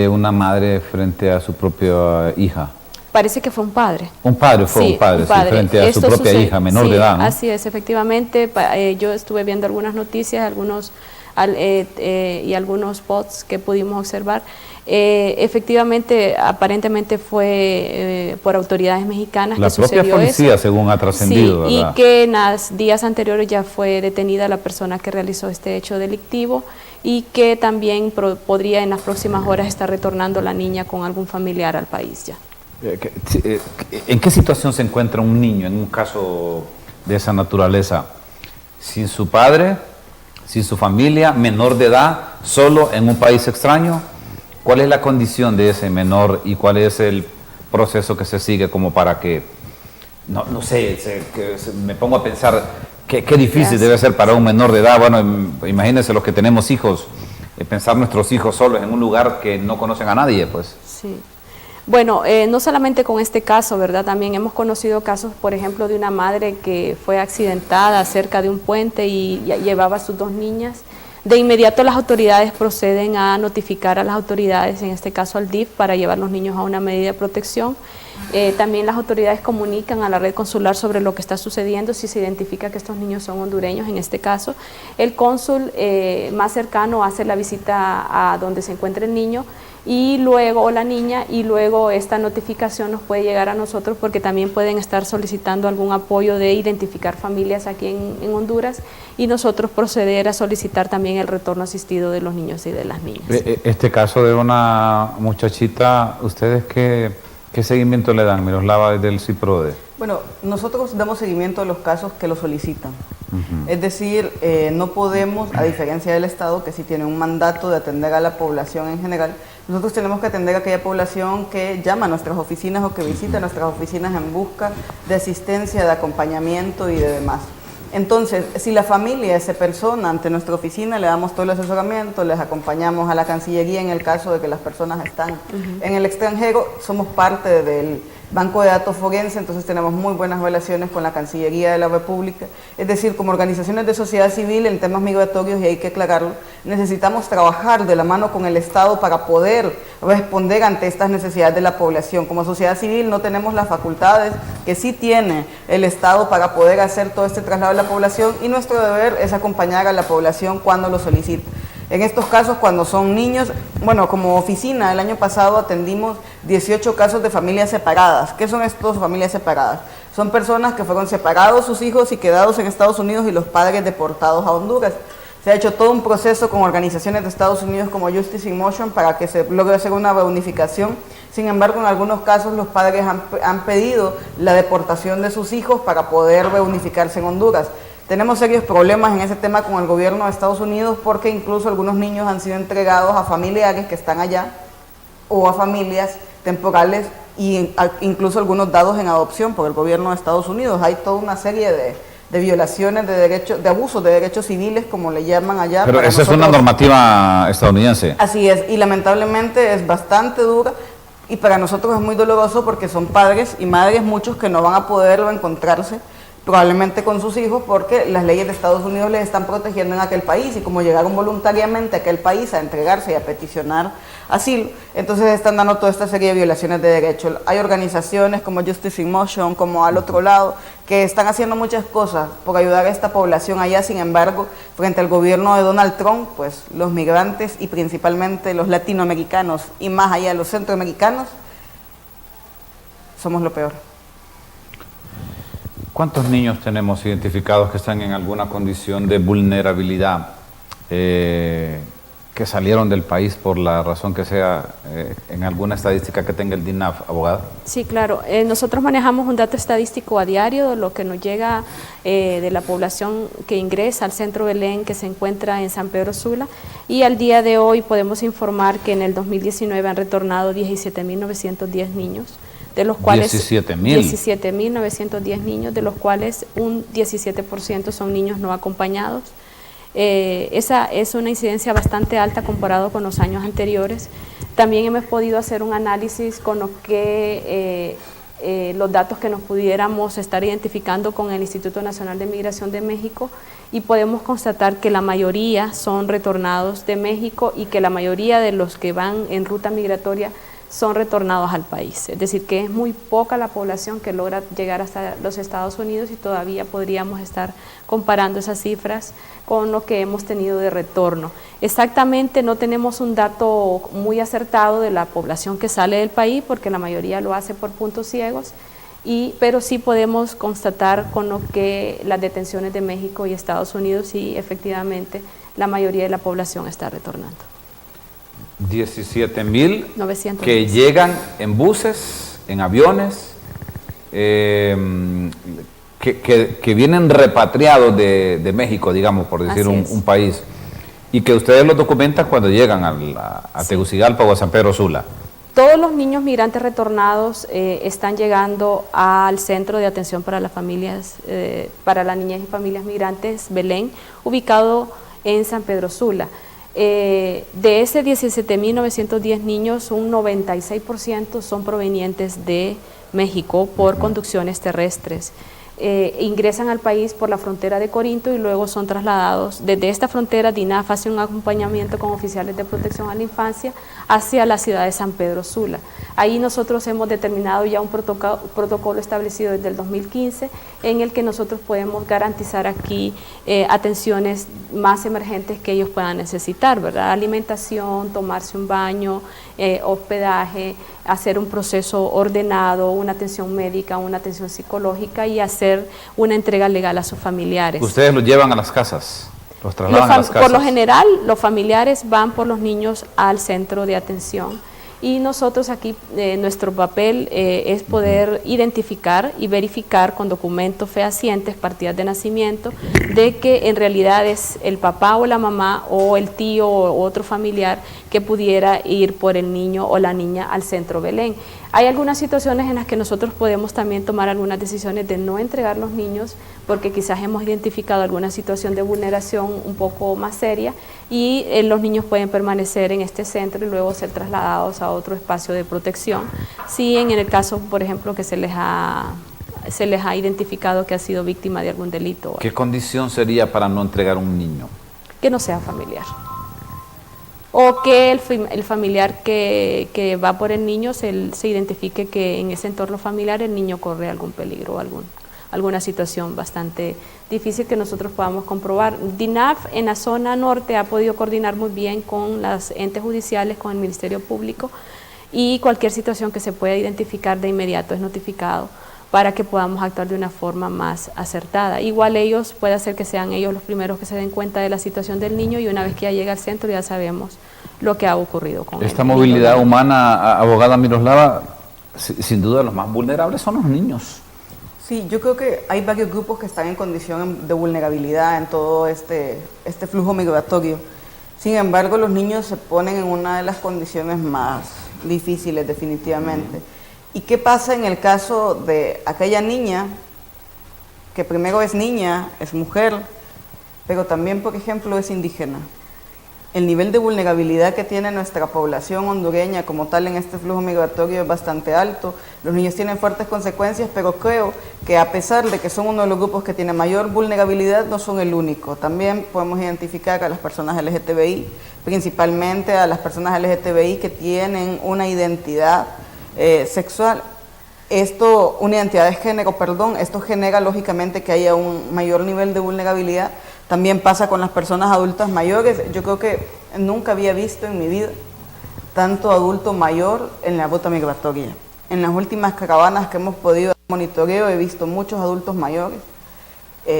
una madre frente a su propia hija? Parece que fue un padre. Un padre frente a su propia hija, menor de edad, ¿no? Así es, efectivamente. Yo estuve viendo algunas noticias, y algunos posts que pudimos observar. Efectivamente, aparentemente fue por autoridades mexicanas que sucedió eso. La propia policía, según ha trascendido, sí, ¿verdad? Y que en los días anteriores ya fue detenida la persona que realizó este hecho delictivo, y que también podría en las próximas horas estar retornando la niña con algún familiar al país ya. ¿En qué situación se encuentra un niño en un caso de esa naturaleza? ¿Sin su padre, sin su familia, menor de edad, solo en un país extraño? ¿Cuál es la condición de ese menor y cuál es el proceso que se sigue como para que, no sé, me pongo a pensar qué difícil debe ser para un menor de edad? Bueno, imagínense los que tenemos hijos, pensar nuestros hijos solos en un lugar que no conocen a nadie, pues. Sí. Bueno, no solamente con este caso, ¿verdad? También hemos conocido casos, por ejemplo, de una madre que fue accidentada cerca de un puente y llevaba a sus 2 niñas. De inmediato las autoridades proceden a notificar a las autoridades, en este caso al DIF, para llevar a los niños a una medida de protección. También las autoridades comunican a la red consular sobre lo que está sucediendo, si se identifica que estos niños son hondureños en este caso. El cónsul más cercano hace la visita a donde se encuentra el niño y luego, o la niña, y luego esta notificación nos puede llegar a nosotros, porque también pueden estar solicitando algún apoyo de identificar familias aquí en Honduras, y nosotros proceder a solicitar también el retorno asistido de los niños y de las niñas. Este caso de una muchachita, ¿ustedes qué seguimiento le dan, Miroslava, desde el CIPRODE? Bueno, nosotros damos seguimiento a los casos que lo solicitan. Es decir, no podemos, a diferencia del Estado, que sí tiene un mandato de atender a la población en general, nosotros tenemos que atender a aquella población que llama a nuestras oficinas o que visita nuestras oficinas en busca de asistencia, de acompañamiento y de demás. Entonces, si la familia se persona ante nuestra oficina, le damos todo el asesoramiento, les acompañamos a la Cancillería en el caso de que las personas están en el extranjero, somos parte del Banco de Datos Forense, entonces tenemos muy buenas relaciones con la Cancillería de la República. Es decir, como organizaciones de sociedad civil en temas migratorios, y hay que aclararlo, necesitamos trabajar de la mano con el Estado para poder responder ante estas necesidades de la población. Como sociedad civil no tenemos las facultades que sí tiene el Estado para poder hacer todo este traslado de la población, y nuestro deber es acompañar a la población cuando lo solicita. En estos casos, cuando son niños, bueno, como oficina, el año pasado atendimos 18 casos de familias separadas. ¿Qué son estos familias separadas? Son personas que fueron separados sus hijos y quedados en Estados Unidos y los padres deportados a Honduras. Se ha hecho todo un proceso con organizaciones de Estados Unidos como Justice in Motion para que se logre hacer una reunificación. Sin embargo, en algunos casos los padres han pedido la deportación de sus hijos para poder reunificarse en Honduras. Tenemos serios problemas en ese tema con el gobierno de Estados Unidos porque incluso algunos niños han sido entregados a familiares que están allá o a familias temporales e incluso algunos dados en adopción por el gobierno de Estados Unidos. Hay toda una serie de violaciones de derechos, de abusos de derechos civiles, como le llaman allá. Pero esa es una normativa estadounidense. Así es, y lamentablemente es bastante dura y para nosotros es muy doloroso porque son padres y madres muchos que no van a poder encontrarse probablemente con sus hijos porque las leyes de Estados Unidos les están protegiendo en aquel país y como llegaron voluntariamente a aquel país a entregarse y a peticionar asilo, entonces están dando toda esta serie de violaciones de derechos. Hay organizaciones como Justice in Motion, como Al Otro Lado, que están haciendo muchas cosas por ayudar a esta población allá. Sin embargo, frente al gobierno de Donald Trump, pues los migrantes y principalmente los latinoamericanos y más allá los centroamericanos, somos lo peor. ¿Cuántos niños tenemos identificados que están en alguna condición de vulnerabilidad, que salieron del país por la razón que sea, en alguna estadística que tenga el DINAF, abogada? Sí, claro. Nosotros manejamos un dato estadístico a diario de lo que nos llega de la población que ingresa al Centro Belén, que se encuentra en San Pedro Sula, y al día de hoy podemos informar que en el 2019 han retornado 17.910 niños, de los cuales 17.910 niños, de los cuales un 17% son niños no acompañados. Esa es una incidencia bastante alta comparado con los años anteriores. También hemos podido hacer un análisis con lo que los datos que nos pudiéramos estar identificando con el Instituto Nacional de Migración de México, y podemos constatar que la mayoría son retornados de México y que la mayoría de los que van en ruta migratoria son retornados al país. Es decir, que es muy poca la población que logra llegar hasta los Estados Unidos y todavía podríamos estar comparando esas cifras con lo que hemos tenido de retorno. Exactamente no tenemos un dato muy acertado de la población que sale del país porque la mayoría lo hace por puntos ciegos, pero sí podemos constatar con lo que las detenciones de México y Estados Unidos y efectivamente la mayoría de la población está retornando. 17.000 que llegan en buses, en aviones, que vienen repatriados de México, digamos, por decir un país, y que ustedes los documentan cuando llegan a Tegucigalpa o a San Pedro Sula. Todos los niños migrantes retornados están llegando al Centro de Atención para las Familias, para la Niñez y Familias Migrantes Belén, ubicado en San Pedro Sula. De ese 17.910 niños, un 96% son provenientes de México por conducciones terrestres. Ingresan al país por la frontera de Corinto y luego son trasladados. Desde esta frontera, DINAF hace un acompañamiento con oficiales de protección a la infancia hacia la ciudad de San Pedro Sula. Ahí nosotros hemos determinado ya un protocolo establecido desde el 2015 en el que nosotros podemos garantizar aquí atenciones más emergentes que ellos puedan necesitar, ¿verdad? Alimentación, tomarse un baño, hospedaje, hacer un proceso ordenado, una atención médica, una atención psicológica y hacer una entrega legal a sus familiares. ¿Ustedes los llevan a las casas? ¿Los trasladan a las casas? Por lo general, los familiares van por los niños al centro de atención y nosotros aquí, nuestro papel es poder identificar y verificar con documentos fehacientes, partidas de nacimiento, de que en realidad es el papá o la mamá o el tío o otro familiar que pudiera ir por el niño o la niña al centro Belén. Hay algunas situaciones en las que nosotros podemos también tomar algunas decisiones de no entregar los niños porque quizás hemos identificado alguna situación de vulneración un poco más seria y los niños pueden permanecer en este centro y luego ser trasladados a otro espacio de protección. Si en el caso, por ejemplo, que se les ha identificado que ha sido víctima de algún delito. ¿Qué condición sería para no entregar un niño? Que no sea familiar. O que el familiar que va por el niño se identifique que en ese entorno familiar el niño corre algún peligro o alguna situación bastante difícil que nosotros podamos comprobar. DINAF en la zona norte ha podido coordinar muy bien con las entes judiciales, con el Ministerio Público, y cualquier situación que se pueda identificar de inmediato es notificado para que podamos actuar de una forma más acertada. Igual puede ser que sean ellos los primeros que se den cuenta de la situación del niño y una vez que ya llega al centro ya sabemos lo que ha ocurrido con él. Esta movilidad humana, abogada Miroslava, sin duda los más vulnerables son los niños. Sí, yo creo que hay varios grupos que están en condición de vulnerabilidad en todo este flujo migratorio. Sin embargo, los niños se ponen en una de las condiciones más difíciles definitivamente. ¿Y qué pasa en el caso de aquella niña que primero es niña, es mujer, pero también, por ejemplo, es indígena? El nivel de vulnerabilidad que tiene nuestra población hondureña como tal en este flujo migratorio es bastante alto. Los niños tienen fuertes consecuencias, pero creo que a pesar de que son uno de los grupos que tiene mayor vulnerabilidad, no son el único. También podemos identificar a las personas LGTBI, principalmente a las personas LGTBI que tienen una identidad sexual. Una identidad de género, perdón, esto genera lógicamente que haya un mayor nivel de vulnerabilidad. También pasa con las personas adultas mayores. Yo creo que nunca había visto en mi vida tanto adulto mayor en la ruta migratoria. En las últimas caravanas que hemos podido hacer monitoreo he visto muchos adultos mayores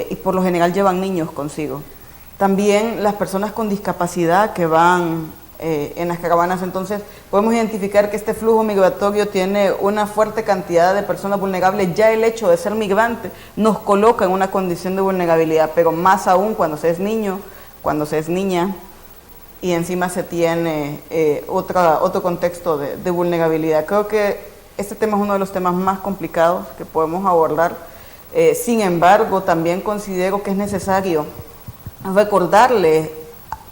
y por lo general llevan niños consigo. También las personas con discapacidad que van en las caravanas, entonces podemos identificar que este flujo migratorio tiene una fuerte cantidad de personas vulnerables. Ya el hecho de ser migrante nos coloca en una condición de vulnerabilidad, pero más aún cuando se es niño, cuando se es niña y encima se tiene otro contexto de vulnerabilidad. Creo que este tema es uno de los temas más complicados que podemos abordar. Sin embargo, también considero que es necesario recordarle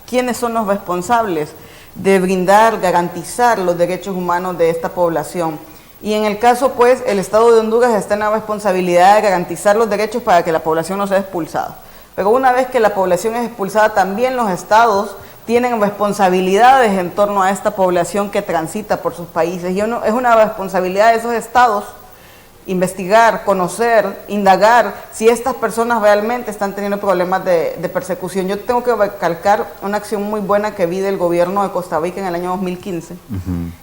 quiénes son los responsables de brindar, garantizar los derechos humanos de esta población. Y en el caso, pues, el Estado de Honduras está en la responsabilidad de garantizar los derechos para que la población no sea expulsada. Pero una vez que la población es expulsada, también los estados tienen responsabilidades en torno a esta población que transita por sus países. Y es una responsabilidad de esos estados investigar, conocer, indagar si estas personas realmente están teniendo problemas de persecución. Yo tengo que recalcar una acción muy buena que vi del gobierno de Costa Rica en el año 2015,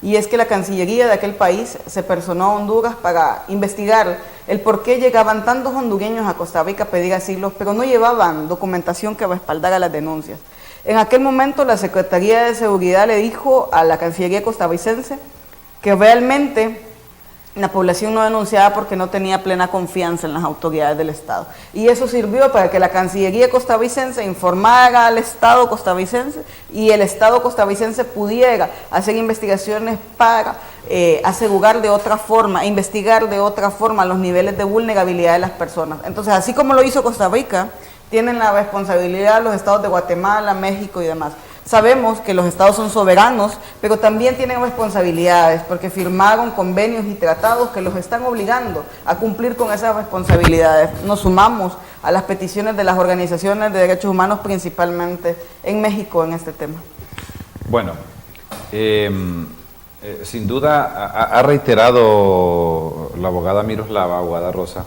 y es que la Cancillería de aquel país se personó a Honduras para investigar el por qué llegaban tantos hondureños a Costa Rica a pedir asilo, pero no llevaban documentación que respaldara las denuncias. En aquel momento la Secretaría de Seguridad le dijo a la Cancillería costarricense que realmente la población no denunciaba porque no tenía plena confianza en las autoridades del Estado. Y eso sirvió para que la Cancillería costarricense informara al Estado costarricense y el Estado costarricense pudiera hacer investigaciones para asegurar de otra forma, investigar de otra forma los niveles de vulnerabilidad de las personas. Entonces, así como lo hizo Costa Rica, tienen la responsabilidad los estados de Guatemala, México y demás. Sabemos que los estados son soberanos, pero también tienen responsabilidades porque firmaron convenios y tratados que los están obligando a cumplir con esas responsabilidades. Nos sumamos a las peticiones de las organizaciones de derechos humanos, principalmente en México, en este tema. Bueno, sin duda ha reiterado la abogada Miroslava, abogada Rosa,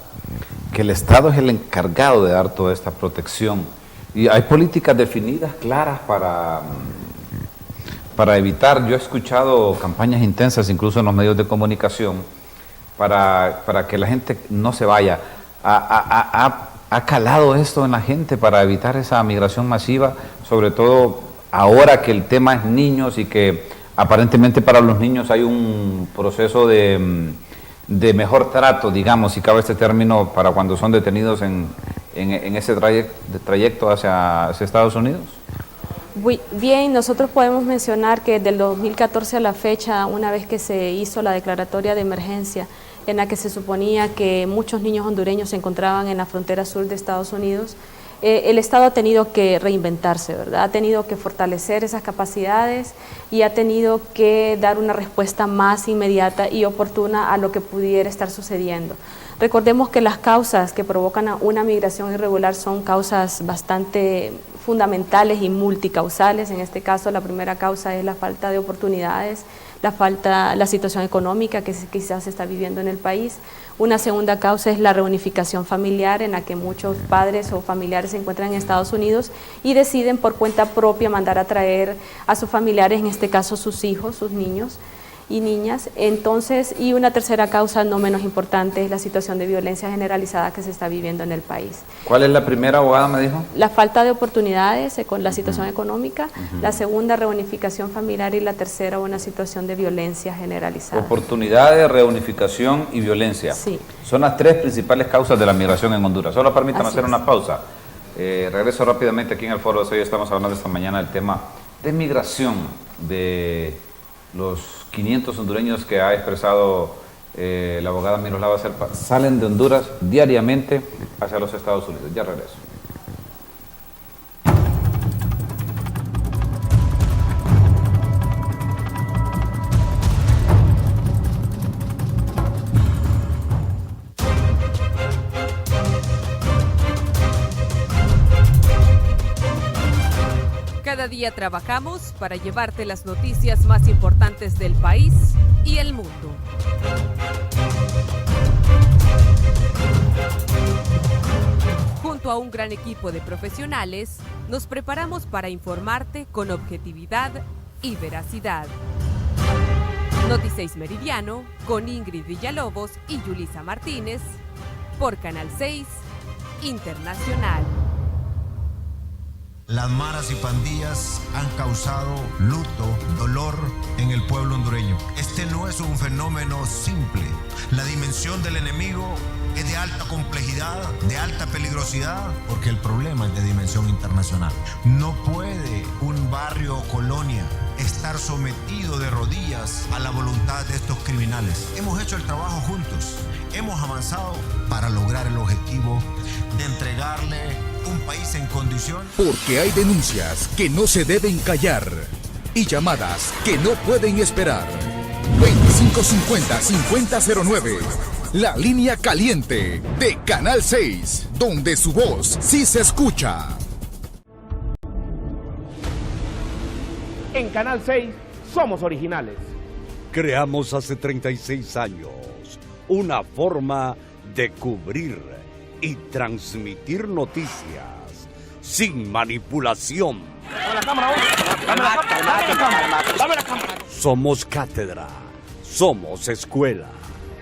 que el Estado es el encargado de dar toda esta protección. Y hay políticas definidas, claras para evitar. Yo he escuchado campañas intensas, incluso en los medios de comunicación, para que la gente no se vaya. ¿Ha calado esto en la gente para evitar esa migración masiva? Sobre todo ahora que el tema es niños y que Aparentemente para los niños hay un proceso de mejor trato, digamos, si cabe este término, para cuando son detenidos en ese trayecto hacia Estados Unidos. Bien, nosotros podemos mencionar que del 2014 a la fecha, una vez que se hizo la declaratoria de emergencia, en la que se suponía que muchos niños hondureños se encontraban en la frontera sur de Estados Unidos, el Estado ha tenido que reinventarse, ¿verdad? Ha tenido que fortalecer esas capacidades y ha tenido que dar una respuesta más inmediata y oportuna a lo que pudiera estar sucediendo. Recordemos que las causas que provocan una migración irregular son causas bastante fundamentales y multicausales. En este caso, la primera causa es la falta de oportunidades, la situación económica que quizás se está viviendo en el país. Una segunda causa es la reunificación familiar, en la que muchos padres o familiares se encuentran en Estados Unidos y deciden por cuenta propia mandar a traer a sus familiares, en este caso sus hijos, sus niños y niñas. Entonces, y una tercera causa no menos importante es la situación de violencia generalizada que se está viviendo en el país. ¿Cuál es la primera, abogada, me dijo? La falta de oportunidades con la situación económica, la segunda, reunificación familiar, y la tercera, una situación de violencia generalizada. Oportunidades, reunificación y violencia. Sí. Son las tres principales causas de la migración en Honduras. Solo permítame hacer una pausa. Regreso rápidamente aquí en el foro de hoy. Estamos hablando esta mañana del tema de migración de los 500 hondureños que ha expresado la abogada Miroslava Serpa. Salen de Honduras diariamente hacia los Estados Unidos. Ya regreso. Cada día trabajamos para llevarte las noticias más importantes del país y el mundo. Junto a un gran equipo de profesionales, nos preparamos para informarte con objetividad y veracidad. Noti 6 Meridiano, con Ingrid Villalobos y Yulisa Martínez, por Canal 6 Internacional. Las maras y pandillas han causado luto, dolor en el pueblo hondureño. Este no es un fenómeno simple. La dimensión del enemigo es de alta complejidad, de alta peligrosidad, porque el problema es de dimensión internacional. No puede un barrio o colonia estar sometido de rodillas a la voluntad de estos criminales. Hemos hecho el trabajo juntos, hemos avanzado para lograr el objetivo de entregarle un país en condición. Porque hay denuncias que no se deben callar y llamadas que no pueden esperar. 2550-5009. La línea caliente de Canal 6, donde su voz sí se escucha. En Canal 6 somos originales. Creamos hace 36 años una forma de cubrir y transmitir noticias sin manipulación. Dame la cámara. Somos cátedra, somos escuela.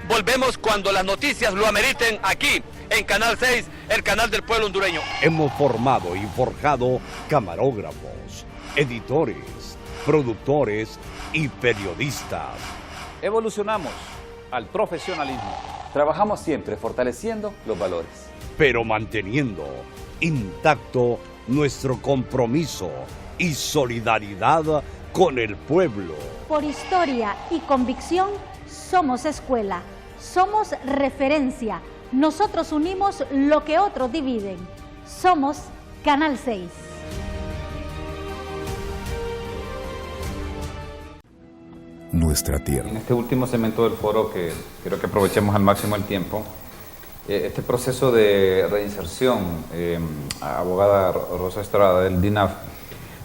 Volvemos cuando las noticias lo ameriten aquí, en Canal 6, el canal del pueblo hondureño. Hemos formado y forjado camarógrafos, editores, productores y periodistas. Evolucionamos al profesionalismo. Trabajamos siempre fortaleciendo los valores, pero manteniendo intacto nuestro compromiso y solidaridad con el pueblo. Por historia y convicción, somos escuela, somos referencia. Nosotros unimos lo que otros dividen. Somos Canal 6. Nuestra tierra. En este último segmento del foro, que quiero que aprovechemos al máximo el tiempo, este proceso de reinserción, abogada Rosa Estrada del DINAF,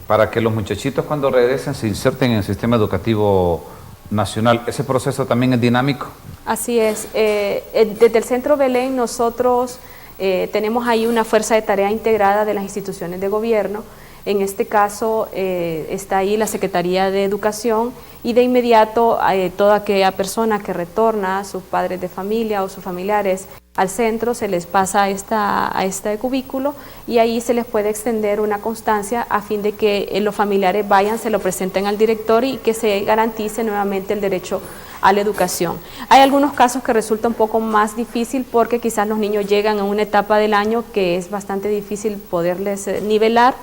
para que los muchachitos cuando regresen se inserten en el sistema educativo nacional, ¿ese proceso también es dinámico? Así es. Desde el Centro Belén nosotros tenemos ahí una fuerza de tarea integrada de las instituciones de gobierno. En este caso está ahí la Secretaría de Educación y de inmediato toda aquella persona que retorna, sus padres de familia o sus familiares al centro, se les pasa a este cubículo y ahí se les puede extender una constancia a fin de que los familiares vayan, se lo presenten al director y que se garantice nuevamente el derecho a la educación. Hay algunos casos que resulta un poco más difícil porque quizás los niños llegan a una etapa del año que es bastante difícil poderles nivelar,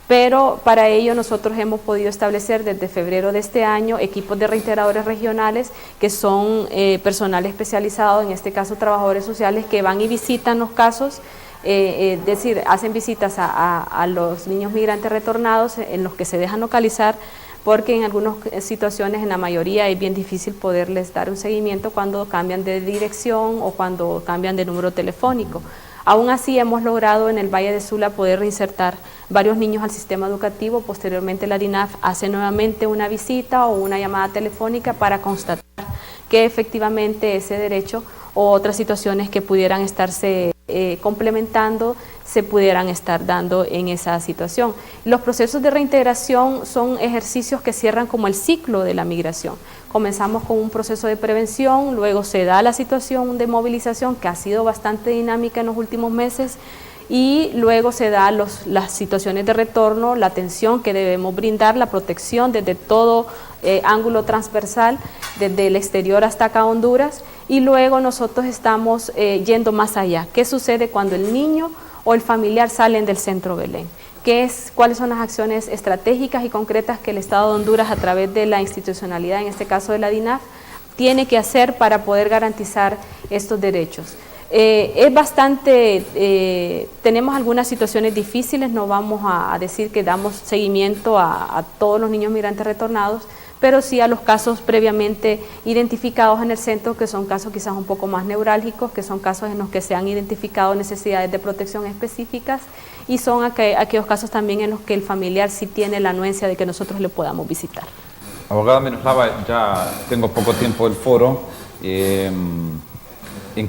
pero para ello nosotros hemos podido establecer desde febrero de este año equipos de reintegradores regionales que son personal especializado, en este caso trabajadores sociales, que van y visitan los casos, es decir, hacen visitas a los niños migrantes retornados en los que se dejan localizar, porque en algunas situaciones, en la mayoría, es bien difícil poderles dar un seguimiento cuando cambian de dirección o cuando cambian de número telefónico. Aún así, hemos logrado en el Valle de Sula poder reinsertar varios niños al sistema educativo. Posteriormente, la DINAF hace nuevamente una visita o una llamada telefónica para constatar que efectivamente ese derecho o otras situaciones que pudieran estarse complementando se pudieran estar dando en esa situación. Los procesos de reintegración son ejercicios que cierran como el ciclo de la migración. Comenzamos con un proceso de prevención, luego se da la situación de movilización que ha sido bastante dinámica en los últimos meses y luego se da las situaciones de retorno, la atención que debemos brindar, la protección desde todo ángulo transversal, desde el exterior hasta acá a Honduras, y luego nosotros estamos yendo más allá. ¿Qué sucede cuando el niño o el familiar salen del centro Belén? ¿Cuáles son las acciones estratégicas y concretas que el Estado de Honduras, a través de la institucionalidad, en este caso de la DINAF, tiene que hacer para poder garantizar estos derechos? Es bastante, tenemos algunas situaciones difíciles, no vamos a decir que damos seguimiento a todos los niños migrantes retornados, pero sí a los casos previamente identificados en el centro, que son casos quizás un poco más neurálgicos, que son casos en los que se han identificado necesidades de protección específicas y son aquellos casos también en los que el familiar sí tiene la anuencia de que nosotros le podamos visitar. Abogada Miroslava, ya tengo poco tiempo del foro. ¿En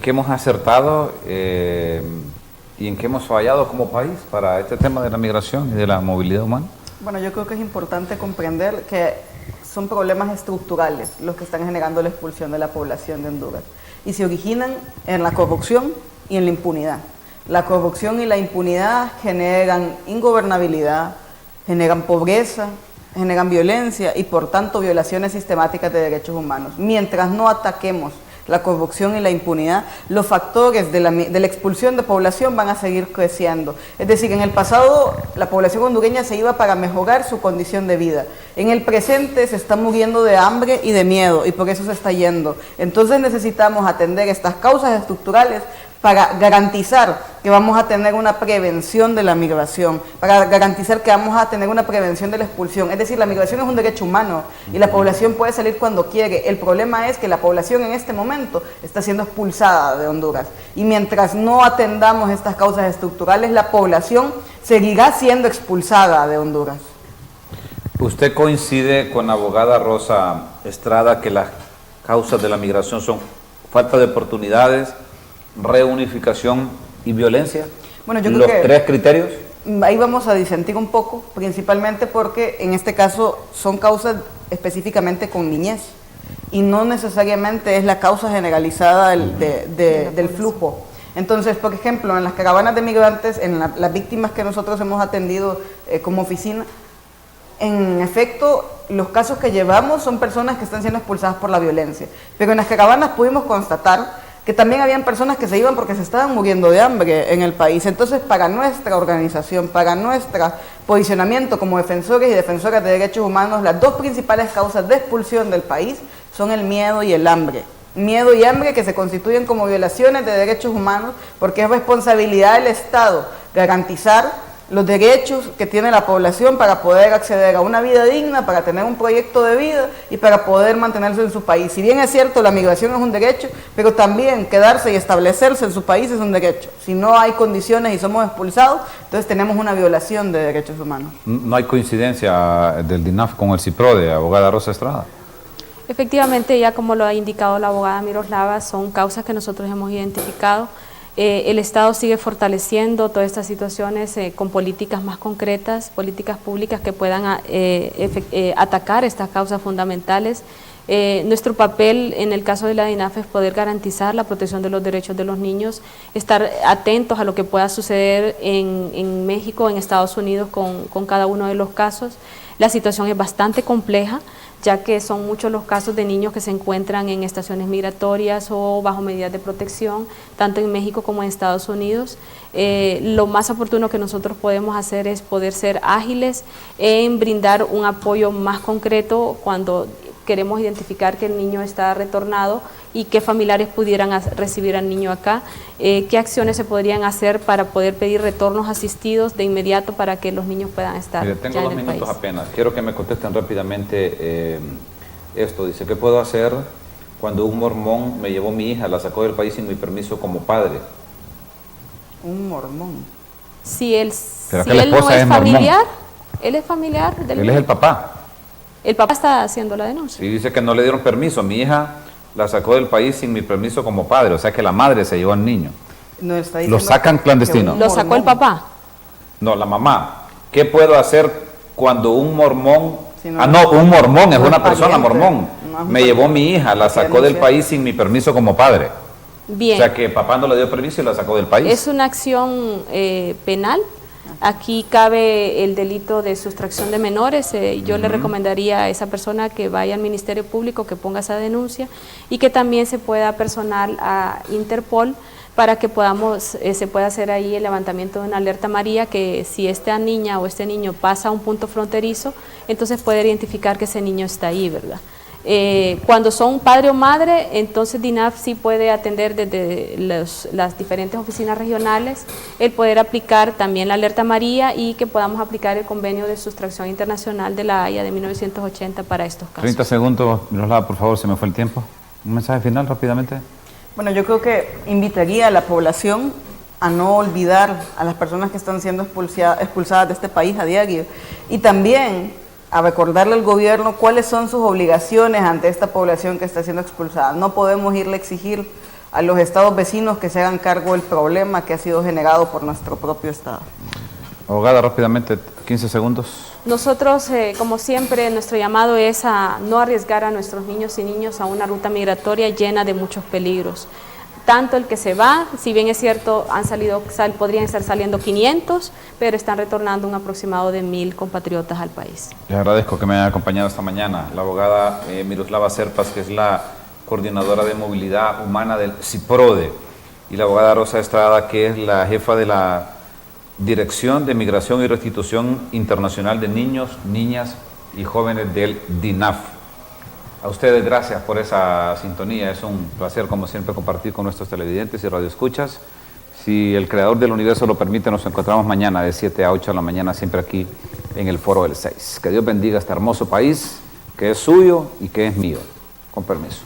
qué hemos acertado y en qué hemos fallado como país para este tema de la migración y de la movilidad humana? Bueno, yo creo que es importante comprender que son problemas estructurales los que están generando la expulsión de la población de Honduras y se originan en la corrupción y en la impunidad. La corrupción y la impunidad generan ingobernabilidad, generan pobreza, generan violencia y por tanto violaciones sistemáticas de derechos humanos. Mientras no ataquemos la corrupción y la impunidad, los factores de la expulsión de población van a seguir creciendo. Es decir, en el pasado la población hondureña se iba para mejorar su condición de vida. En el presente se está muriendo de hambre y de miedo y por eso se está yendo. Entonces necesitamos atender estas causas estructurales para garantizar que vamos a tener una prevención de la migración, para garantizar que vamos a tener una prevención de la expulsión. Es decir, la migración es un derecho humano y la población puede salir cuando quiere. El problema es que la población en este momento está siendo expulsada de Honduras y mientras no atendamos estas causas estructurales, la población seguirá siendo expulsada de Honduras. ¿Usted coincide con la abogada Rosa Estrada que las causas de la migración son falta de oportunidades, reunificación y violencia? Bueno, yo creo que ¿Los tres criterios? Ahí vamos a disentir un poco, principalmente porque en este caso son causas específicamente con niñez y no necesariamente es la causa generalizada del flujo. Entonces, por ejemplo, en las caravanas de migrantes, en las víctimas que nosotros hemos atendido como oficina, en efecto, los casos que llevamos son personas que están siendo expulsadas por la violencia, pero en las caravanas pudimos constatar que también habían personas que se iban porque se estaban muriendo de hambre en el país. Entonces, para nuestra organización, para nuestro posicionamiento como defensores y defensoras de derechos humanos, las dos principales causas de expulsión del país son el miedo y el hambre. Miedo y hambre que se constituyen como violaciones de derechos humanos porque es responsabilidad del Estado garantizar los derechos que tiene la población para poder acceder a una vida digna, para tener un proyecto de vida y para poder mantenerse en su país. Si bien es cierto, la migración es un derecho, pero también quedarse y establecerse en su país es un derecho. Si no hay condiciones y somos expulsados, entonces tenemos una violación de derechos humanos. ¿No hay coincidencia del DINAF con el CIPRODE, abogada Rosa Estrada? Efectivamente, ya como lo ha indicado la abogada Miroslava, son causas que nosotros hemos identificado. El Estado sigue fortaleciendo todas estas situaciones con políticas más concretas, políticas públicas que puedan atacar estas causas fundamentales. Nuestro papel en el caso de la DINAF es poder garantizar la protección de los derechos de los niños, estar atentos a lo que pueda suceder en México, en Estados Unidos con cada uno de los casos. La situación es bastante compleja, ya que son muchos los casos de niños que se encuentran en estaciones migratorias o bajo medidas de protección, tanto en México como en Estados Unidos. Lo más oportuno que nosotros podemos hacer es poder ser ágiles en brindar un apoyo más concreto cuando queremos identificar que el niño está retornado y qué familiares pudieran recibir al niño acá, qué acciones se podrían hacer para poder pedir retornos asistidos de inmediato para que los niños puedan estar Mire, tengo ya 2 en el minutos país. apenas. Quiero que me contesten rápidamente esto. Dice, ¿qué puedo hacer cuando un mormón me llevó mi hija, la sacó del país sin mi permiso como padre? Un mormón. Si él, Pero si que la él no esposa es es mormón. familiar, él es familiar del Él es niño. el papá. El papá está haciendo la denuncia. Y dice que no le dieron permiso. Mi hija la sacó del país sin mi permiso como padre. O sea que la madre se llevó al niño. No está Lo diciendo sacan que clandestino. un ¿Lo sacó el mormón. papá? No, la mamá. ¿Qué puedo hacer cuando un mormón... Si no- un mormón es no una es persona pariente. mormón. No es un Me llevó mi hija, la sacó del denuncia. país sin mi permiso como padre. Bien. O sea que papá no le dio permiso y la sacó del país. Es una acción penal. Aquí cabe el delito de sustracción de menores. Yo le recomendaría a esa persona que vaya al Ministerio Público, que ponga esa denuncia y que también se pueda personal a Interpol para que se pueda hacer ahí el levantamiento de una alerta amarilla, que si esta niña o este niño pasa a un punto fronterizo, entonces poder identificar que ese niño está ahí, ¿verdad? Cuando son padre o madre, entonces DINAF sí puede atender desde las diferentes oficinas regionales, el poder aplicar también la alerta amarilla y que podamos aplicar el convenio de sustracción internacional de la Haya de 1980 para estos casos. 30 segundos, Miroslava, por favor, se me fue el tiempo. Un mensaje final rápidamente. Bueno, yo creo que invitaría a la población a no olvidar a las personas que están siendo expulsadas de este país a diario y también a recordarle al gobierno cuáles son sus obligaciones ante esta población que está siendo expulsada. No podemos irle a exigir a los estados vecinos que se hagan cargo del problema que ha sido generado por nuestro propio estado. Abogada, rápidamente, 15 segundos. Nosotros, como siempre, nuestro llamado es a no arriesgar a nuestros niños y niñas a una ruta migratoria llena de muchos peligros. Tanto el que se va, si bien es cierto, podrían estar saliendo 500, pero están retornando un aproximado de 1000 compatriotas al país. Les agradezco que me hayan acompañado esta mañana. La abogada Miroslava Serpas, que es la coordinadora de movilidad humana del CIPRODE, y la abogada Rosa Estrada, que es la jefa de la Dirección de Migración y Restitución Internacional de Niños, Niñas y Jóvenes del DINAF. A ustedes gracias por esa sintonía, es un placer como siempre compartir con nuestros televidentes y radioescuchas. Si el creador del universo lo permite, nos encontramos mañana de 7 a 8 de la mañana, siempre aquí en el Foro del 6. Que Dios bendiga este hermoso país, que es suyo y que es mío. Con permiso.